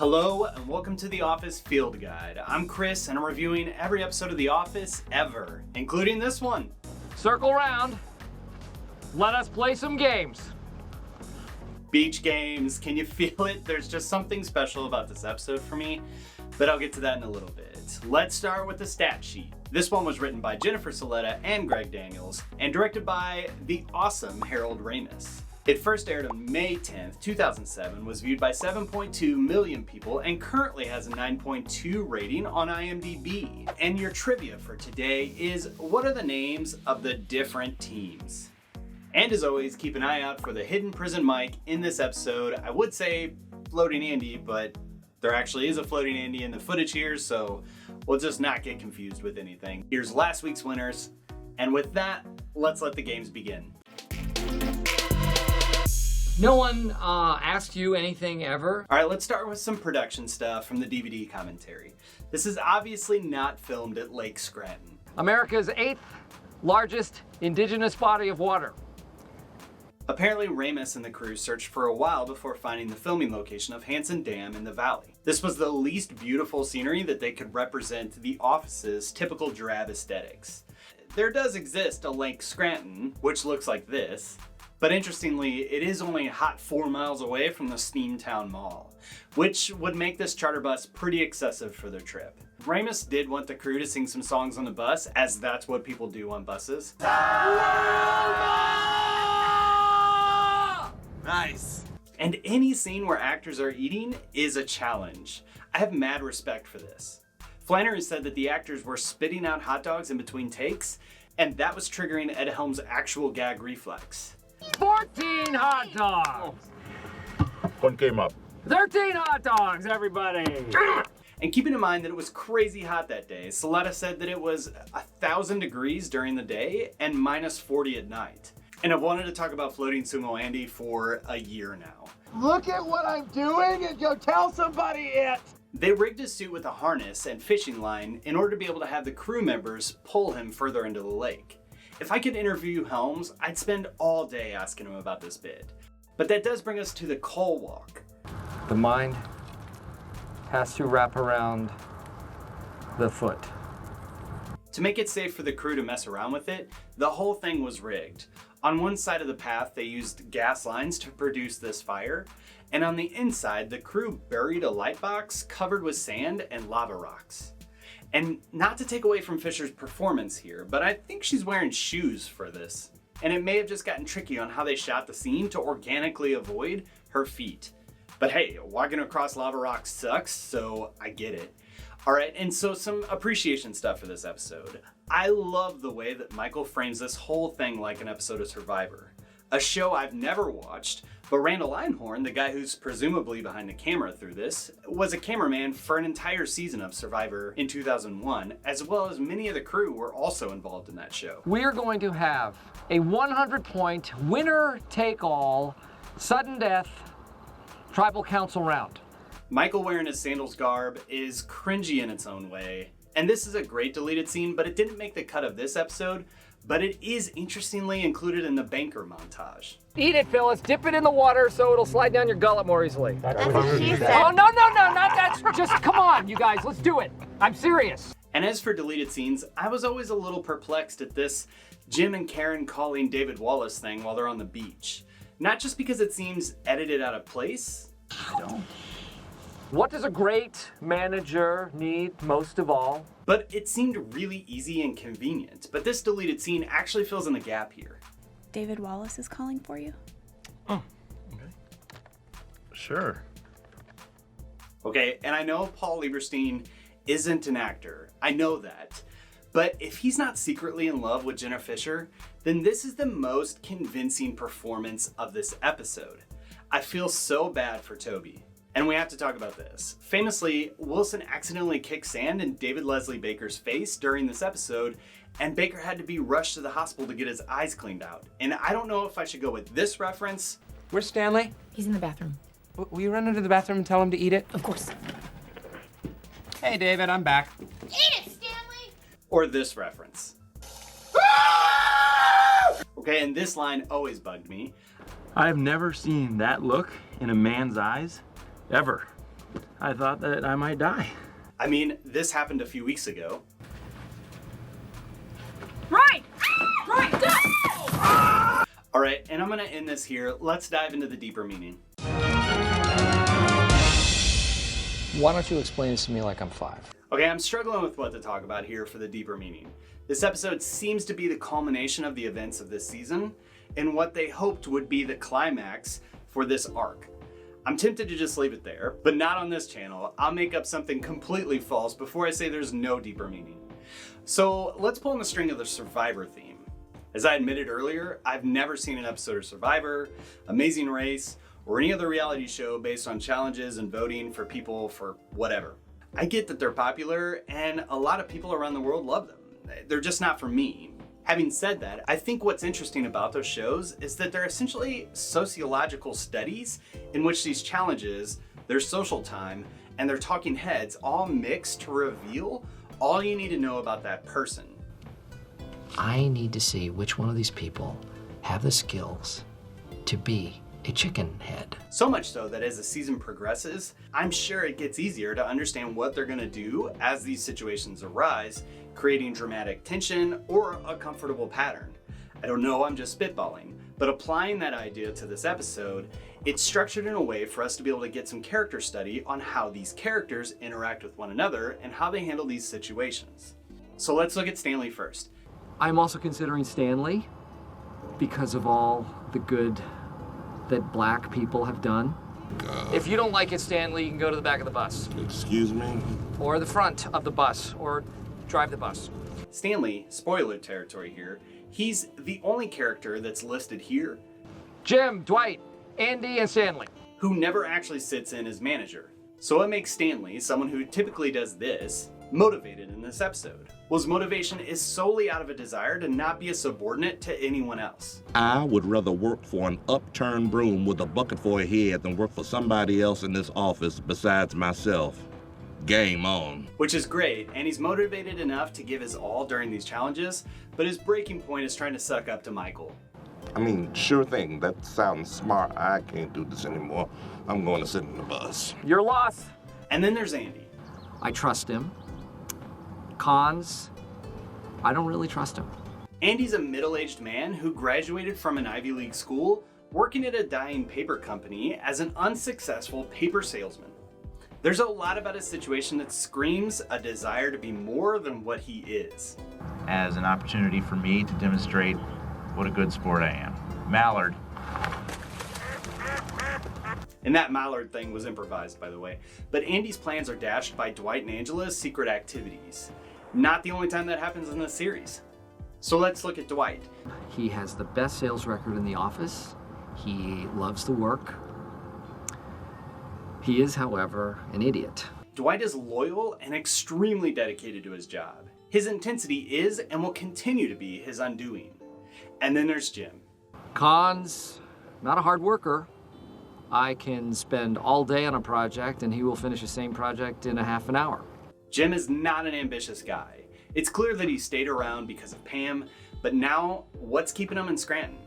Hello and welcome to The Office Field Guide. I'm Chris and I'm reviewing every episode of The Office ever, including this one. Circle round. Let us play some games. Beach games, can you feel it? There's just something special about this episode for me, but I'll get to that in a little bit. Let's start with the stat sheet. This one was written by Jennifer Celotta and Greg Daniels and directed by the awesome Harold Ramis. It first aired on May 10th, 2007, was viewed by 7.2 million people, and currently has a 9.2 rating on IMDB. And your trivia for today is, what are the names of the different teams? And as always, keep an eye out for the hidden prison mic in this episode. I would say Floating Andy, but there actually is a Floating Andy in the footage here, so we'll just not get confused with anything. Here's last week's winners, and with that, let's let the games begin. No one asked you anything ever? All right, let's start with some production stuff from the DVD commentary. This is obviously not filmed at Lake Scranton. America's 8th largest indigenous body of water. Apparently, Ramis and the crew searched for a while before finding the filming location of Hanson Dam in the valley. This was the least beautiful scenery that they could represent the Office's typical drab aesthetics. There does exist a Lake Scranton, which looks like this, but interestingly, it is only a hot 4 miles away from the Steamtown Mall, which would make this charter bus pretty excessive for their trip. Ramis did want the crew to sing some songs on the bus, as that's what people do on buses. Nice. And any scene where actors are eating is a challenge. I have mad respect for this. Flannery said that the actors were spitting out hot dogs in between takes, and that was triggering Ed Helms' actual gag reflex. 14 hot dogs. One came up. 13 hot dogs, everybody. And keeping in mind that it was crazy hot that day, Celotta said that it was 1,000 degrees during the day and minus 40 at night. And I've wanted to talk about Floating Sumo Andy for a year now. Look at what I'm doing and go tell somebody it! They rigged his suit with a harness and fishing line in order to be able to have the crew members pull him further into the lake. If I could interview Helms, I'd spend all day asking him about this bit. But that does bring us to the coal walk. The mind has to wrap around the foot. To make it safe for the crew to mess around with it, the whole thing was rigged. On one side of the path, they used gas lines to produce this fire, and on the inside, the crew buried a light box covered with sand and lava rocks. And not to take away from Fisher's performance here, but I think she's wearing shoes for this. And it may have just gotten tricky on how they shot the scene to organically avoid her feet. But hey, walking across lava rocks sucks, so I get it. All right, and so some appreciation stuff for this episode. I love the way that Michael frames this whole thing like an episode of Survivor. A show I've never watched, but Randall Einhorn, the guy who's presumably behind the camera through this, was a cameraman for an entire season of Survivor in 2001, as well as many of the crew were also involved in that show. We're going to have a 100-point winner-take-all sudden death tribal council round. Michael wearing his sandals garb is cringy in its own way, and this is a great deleted scene, but it didn't make the cut of this episode, but it is interestingly included in the banker montage. Eat it, Phyllis. Dip it in the water so it'll slide down your gullet more easily. That's what she said. Oh, no, not that. Just come on, you guys. Let's do it. I'm serious. And as for deleted scenes, I was always a little perplexed at this Jim and Karen calling David Wallace thing while they're on the beach. Not just because it seems edited out of place. What does a great manager need most of all? But it seemed really easy and convenient. But this deleted scene actually fills in the gap here. David Wallace is calling for you. Oh, okay. Sure. Okay, and I know Paul Lieberstein isn't an actor. I know that. But if he's not secretly in love with Jenna Fischer, then this is the most convincing performance of this episode. I feel so bad for Toby. And we have to talk about this. Famously, Wilson accidentally kicked sand in David Leslie Baker's face during this episode, and Baker had to be rushed to the hospital to get his eyes cleaned out. And I don't know if I should go with this reference. Where's Stanley? He's in the bathroom. Will you run into the bathroom and tell him to eat it? Of course. Hey, David, I'm back. Eat it, Stanley! Or this reference. Okay, and this line always bugged me. I've never seen that look in a man's eyes, ever. I thought that I might die. I mean, this happened a few weeks ago. Right! Right! All right, and I'm gonna end this here. Let's dive into the deeper meaning. Why don't you explain this to me like I'm 5? Okay, I'm struggling with what to talk about here for the deeper meaning. This episode seems to be the culmination of the events of this season and what they hoped would be the climax for this arc. I'm tempted to just leave it there, but not on this channel. I'll make up something completely false before I say there's no deeper meaning. So let's pull on the string of the Survivor theme. As I admitted earlier, I've never seen an episode of Survivor, Amazing Race, or any other reality show based on challenges and voting for people for whatever. I get that they're popular and a lot of people around the world love them. They're just not for me. Having said that, I think what's interesting about those shows is that they're essentially sociological studies in which these challenges, their social time, and their talking heads all mix to reveal all you need to know about that person. I need to see which one of these people have the skills to be a chicken head. So much so that as the season progresses, I'm sure it gets easier to understand what they're gonna do as these situations arise, creating dramatic tension or a comfortable pattern. I don't know, I'm just spitballing, but applying that idea to this episode, it's structured in a way for us to be able to get some character study on how these characters interact with one another and how they handle these situations. So let's look at Stanley first. I'm also considering Stanley because of all the good that black people have done. If you don't like it, Stanley, you can go to the back of the bus. Excuse me? Or the front of the bus, or drive the bus. Stanley, spoiler territory here, he's the only character that's listed here Jim, Dwight, Andy, and Stanley. who never actually sits in as manager. So it makes Stanley, someone who typically does this, motivated in this episode. Well, his motivation is solely out of a desire to not be a subordinate to anyone else. I would rather work for an upturned broom with a bucket for a head than work for somebody else in this office besides myself. Game on. Which is great, and he's motivated enough to give his all during these challenges, but his breaking point is trying to suck up to Michael. I mean, sure thing. That sounds smart. I can't do this anymore. I'm going to sit in the bus. Your loss. And then there's Andy. I trust him. Cons, I don't really trust him. Andy's a middle-aged man who graduated from an Ivy League school, working at a dying paper company as an unsuccessful paper salesman. There's a lot about his situation that screams a desire to be more than what he is. As an opportunity for me to demonstrate what a good sport I am. Mallard. And that Mallard thing was improvised, by the way. But Andy's plans are dashed by Dwight and Angela's secret activities. Not the only time that happens in this series. So let's look at Dwight. He has the best sales record in the office. He loves to work. He is, however, an idiot. Dwight is loyal and extremely dedicated to his job. His intensity is and will continue to be his undoing. And then there's Jim. Cons, not a hard worker. I can spend all day on a project and he will finish the same project in a half an hour. Jim is not an ambitious guy. It's clear that he stayed around because of Pam, but now what's keeping him in Scranton?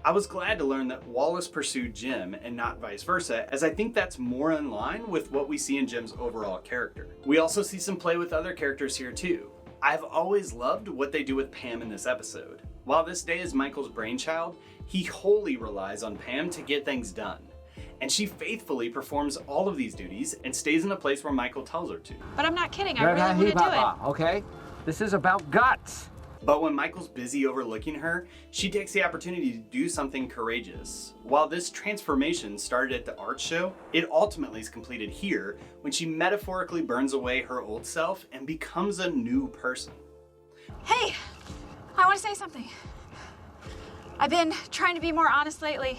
I was glad to learn that Wallace pursued Jim and not vice versa, as I think that's more in line with what we see in Jim's overall character. We also see some play with other characters here too. I've always loved what they do with Pam in this episode. While this day is Michael's brainchild, he wholly relies on Pam to get things done. And she faithfully performs all of these duties and stays in the place where Michael tells her to. But I'm not kidding. I really want to do it. Okay? This is about guts. But when Michael's busy overlooking her, she takes the opportunity to do something courageous. While this transformation started at the art show, it ultimately is completed here when she metaphorically burns away her old self and becomes a new person. Hey, I want to say something. I've been trying to be more honest lately,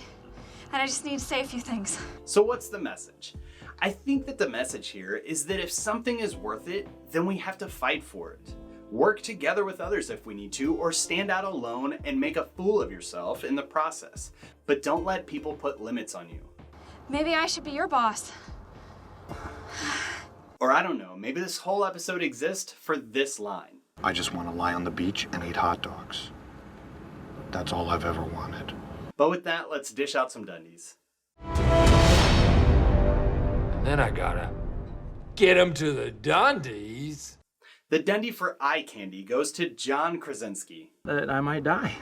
and I just need to say a few things. So what's the message? I think that the message here is that if something is worth it, then we have to fight for it. Work together with others if we need to, or stand out alone and make a fool of yourself in the process. But don't let people put limits on you. Maybe I should be your boss. Or I don't know, maybe this whole episode exists for this line. I just want to lie on the beach and eat hot dogs. That's all I've ever wanted. But with that, let's dish out some Dundies. Then I gotta Get him to the Dundies. The Dundie for eye candy goes to John Krasinski. That I might die.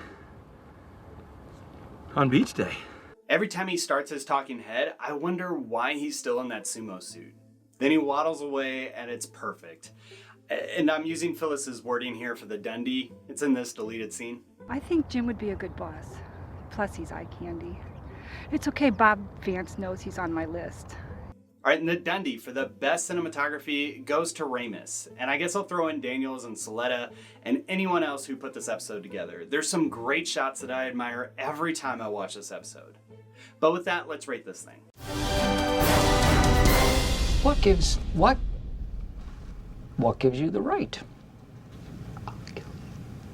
On beach day. Every time he starts his talking head, I wonder why he's still in that sumo suit. Then he waddles away and it's perfect. And I'm using Phyllis's wording here for the Dundie. It's in this deleted scene. I think Jim would be a good boss. Plus, he's eye candy. It's okay, Bob Vance knows he's on my list. All right, and the Dundie for the best cinematography goes to Ramis. And I guess I'll throw in Daniels and Celotta and anyone else who put this episode together. There's some great shots that I admire every time I watch this episode. But with that, let's rate this thing. What gives you the right? All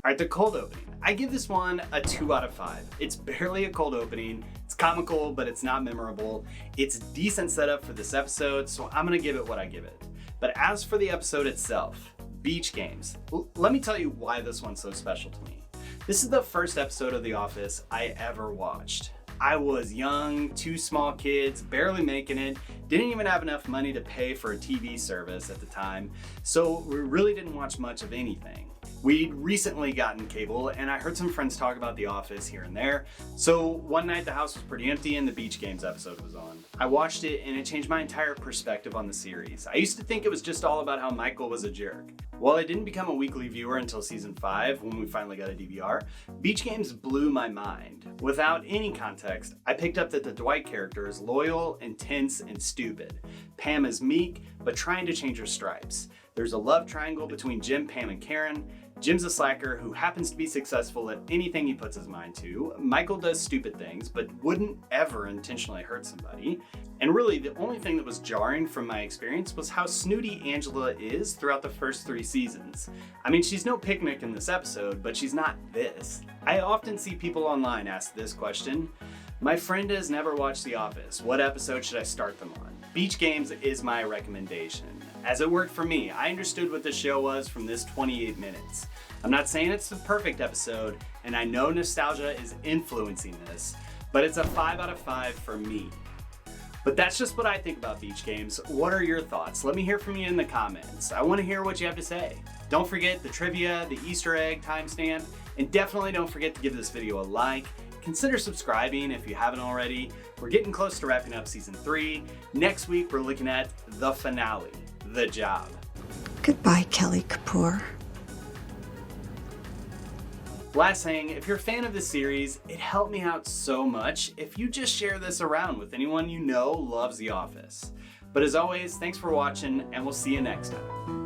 right, the cold opening. I give this one a 2 out of 5. It's barely a cold opening. It's comical, but it's not memorable. It's decent setup for this episode, so I'm gonna give it what I give it. But as for the episode itself, beach games. Let me tell you why this one's so special to me. This is the first episode of The Office I ever watched. I was young, 2 small kids, barely making it, didn't even have enough money to pay for a TV service at the time, so we really didn't watch much of anything. We'd recently gotten cable, and I heard some friends talk about The Office here and there, so one night the house was pretty empty and the Beach Games episode was on. I watched it and it changed my entire perspective on the series. I used to think it was just all about how Michael was a jerk. While I didn't become a weekly viewer until season 5, when we finally got a DVR, Beach Games blew my mind. Without any context, I picked up that the Dwight character is loyal, intense, and stupid. Pam is meek, but trying to change her stripes. There's a love triangle between Jim, Pam, and Karen. Jim's a slacker who happens to be successful at anything he puts his mind to. Michael does stupid things, but wouldn't ever intentionally hurt somebody. And really, the only thing that was jarring from my experience was how snooty Angela is throughout the first 3 seasons. I mean, she's no picnic in this episode, but she's not this. I often see people online ask this question. My friend has never watched The Office. What episode should I start them on? Beach Games is my recommendation. As it worked for me, I understood what the show was from this 28 minutes. I'm not saying it's the perfect episode, and I know nostalgia is influencing this, but it's a 5 out of 5 for me. But that's just what I think about Beach Games. What are your thoughts? Let me hear from you in the comments. I want to hear what you have to say. Don't forget the trivia, the Easter egg timestamp, and definitely don't forget to give this video a like. Consider subscribing if you haven't already. We're getting close to wrapping up season 3. Next week, we're looking at the finale, The Job. Goodbye, Kelly Kapoor. Last thing, if you're a fan of this series, it helped me out so much if you just share this around with anyone you know loves The Office. But as always, thanks for watching, and we'll see you next time.